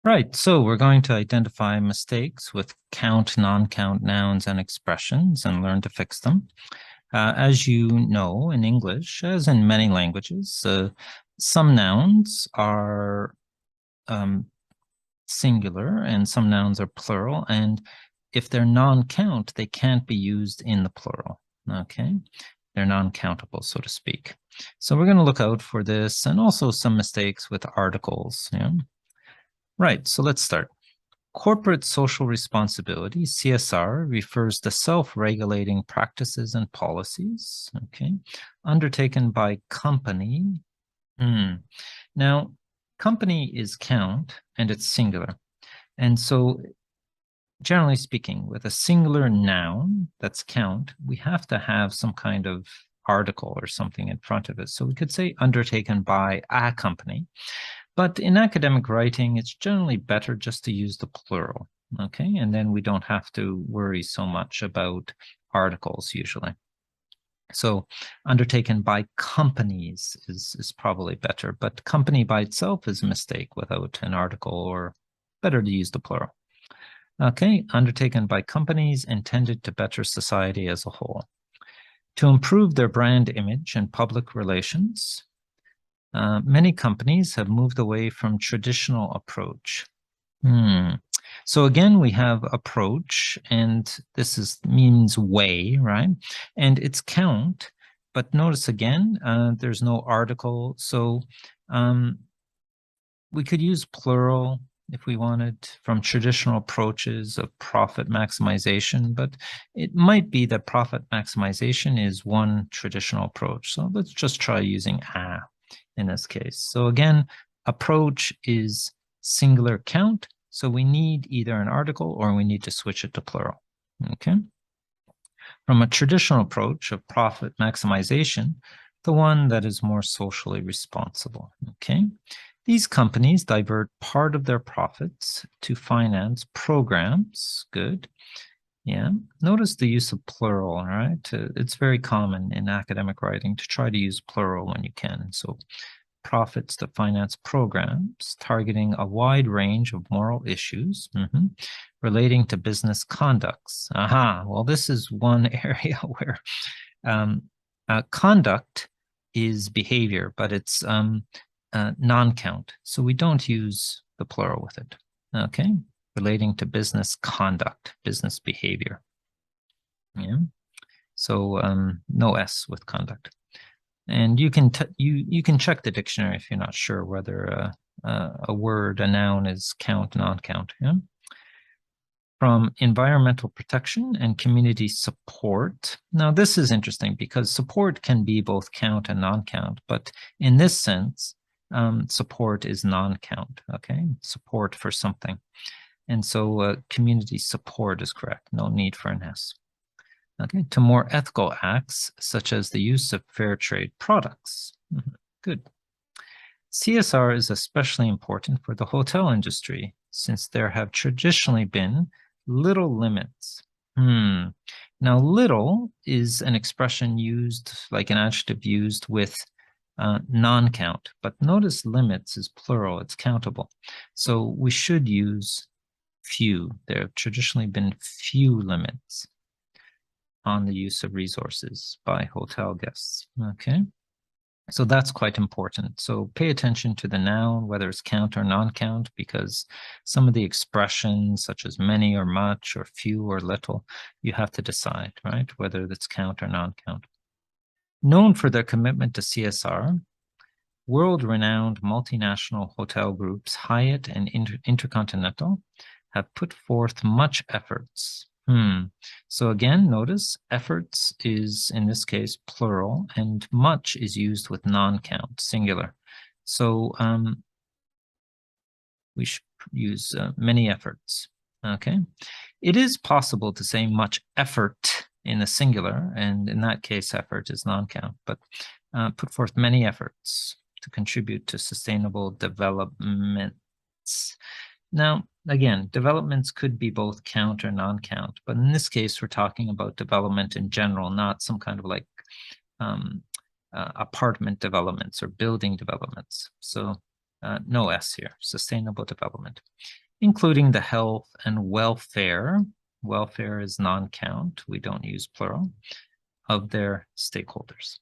Right, so we're going to identify mistakes with count, non-count nouns and expressions and learn to fix them. As you know, in English, as in many languages, some nouns are singular and some nouns are plural. And if they're non-count, they can't be used in the plural, okay? They're non-countable, so to speak. So we're going to look out for this and also some mistakes with articles, yeah? Right, so let's start. Corporate social responsibility, CSR, refers to self-regulating practices and policies, okay, undertaken by company. Now, company is count and it's singular. And so, generally speaking, with a singular noun that's count, we have to have some kind of article or something in front of it. So we could say undertaken by a company. But in academic writing, it's generally better just to use the plural, okay? And then we don't have to worry so much about articles usually. So undertaken by companies is probably better, but company by itself is a mistake without an article, or better to use the plural. Okay, undertaken by companies intended to better society as a whole. To improve their brand image and public relations, many companies have moved away from traditional approach. So again, we have approach, and this means way, right? And it's count, but notice again, there's no article. So we could use plural if we wanted from traditional approaches of profit maximization, but it might be that profit maximization is one traditional approach. So let's just try using a in this case. So again, approach is singular count. So we need either an article or we need to switch it to plural, okay? From a traditional approach of profit maximization, the one that is more socially responsible, okay? These companies divert part of their profits to finance programs. Good. Yeah. Notice the use of plural, all right? It's very common in academic writing to try to use plural when you can. So profits to finance programs targeting a wide range of moral issues relating to business conducts. Aha. Well, this is one area where conduct is behavior, but it's non-count. So we don't use the plural with it, okay? Relating to business conduct, business behavior. Yeah. So no S with conduct. And you can you can check the dictionary if you're not sure whether a word, a noun is count, non-count. Yeah. From environmental protection and community support. Now, this is interesting because support can be both count and non-count, but in this sense, support is non-count, okay? Support for something. And so community support is correct, no need for an S. Okay, to more ethical acts, such as the use of fair trade products. Good. CSR is especially important for the hotel industry, since there have traditionally been little limits. Now, little is an expression used, like an adjective used with non-count, but notice limits is plural, it's countable. So we should use few. There have traditionally been few limits on the use of resources by hotel guests, okay? So that's quite important. So pay attention to the noun, whether it's count or non-count, because some of the expressions such as many or much or few or little, you have to decide, right? Whether it's count or non-count. Known for their commitment to CSR, world-renowned multinational hotel groups Hyatt and Intercontinental have put forth much efforts. So again, notice efforts is, in this case, plural, and much is used with non-count, singular. So we should use many efforts, okay? It is possible to say much effort in the singular, and in that case, effort is non-count, but put forth many efforts to contribute to sustainable developments. Now, again, developments could be both count or non-count, but in this case, we're talking about development in general, not some kind of like apartment developments or building developments. So no S here, sustainable development, including the health and welfare. Welfare is non-count, we don't use plural, of their stakeholders.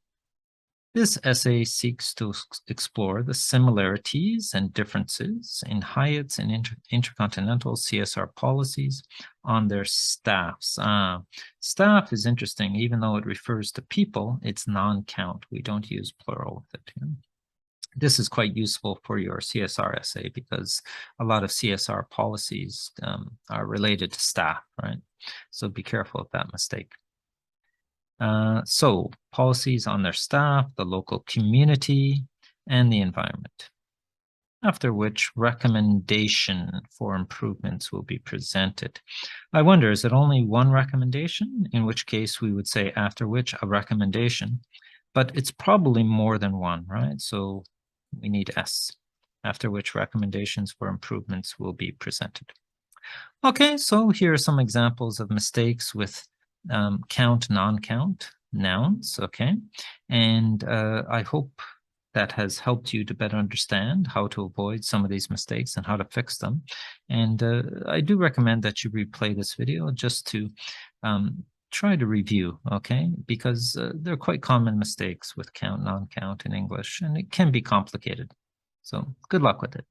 This essay seeks to explore the similarities and differences in Hyatt's and intercontinental CSR policies on their staffs. Staff is interesting, even though it refers to people, it's non-count. We don't use plural with it. This is quite useful for your CSR essay because a lot of CSR policies are related to staff, right? So be careful of that mistake. So policies on their staff, the local community, and the environment. After which recommendation for improvements will be presented. I wonder, is it only one recommendation? In which case we would say after which a recommendation, but it's probably more than one, right? So we need S, after which recommendations for improvements will be presented. Okay, so here are some examples of mistakes with count, non-count nouns, okay? And I hope that has helped you to better understand how to avoid some of these mistakes and how to fix them. And I do recommend that you replay this video just to try to review, okay? Because they're quite common mistakes with count, non-count in English, and it can be complicated. So good luck with it.